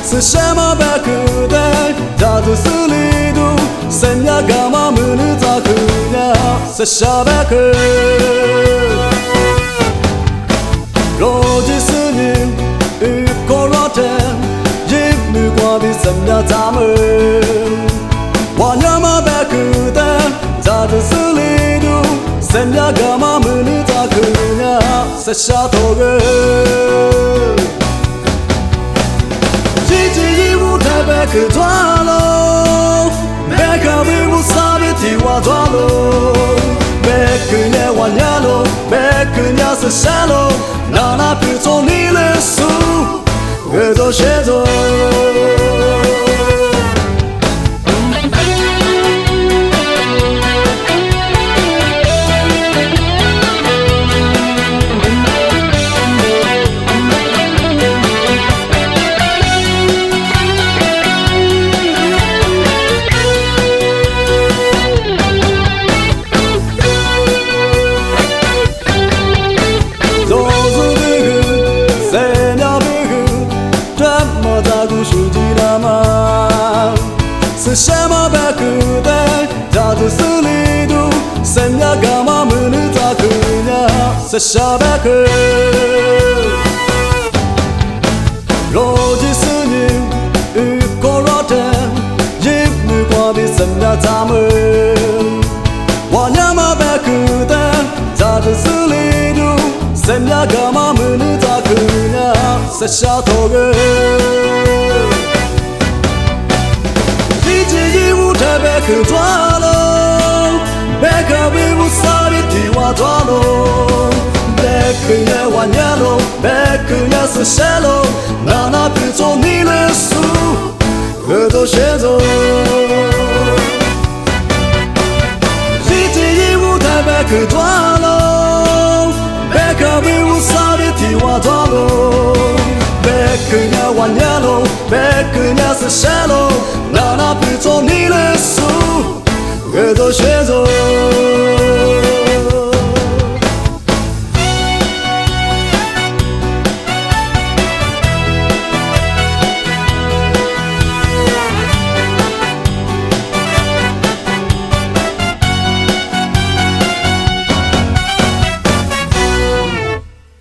是什么把可待？他的思里度，生涯干嘛没能咋可呀？是啥把可？若只是你与过罗天，一米过比生涯咱们，我娘嘛把可待？他的思里度，生涯干嘛没能咋可呀？是啥头个？可抓喽，别看为我傻逼替我抓喽，别看你玩呀喽，别看你是傻喽，那别做你的数，我做写作。是什么把可待？他的思里度，生涯干嘛没能咋可呀？是啥把可？若只是你与过罗天，一米过比生涯咱们，我娘嘛把可待？他的思里度，生涯干嘛没能咋可呀？是啥头个？别可抓喽，别可为我傻逼替我抓喽，别可也玩呀喽，别可也是傻喽，那别做你的数，我都写作。一直一舞台别可抓喽，别可为我傻逼替我抓喽，别可也玩呀喽，别可也是傻喽，那别做你的数。我都写作。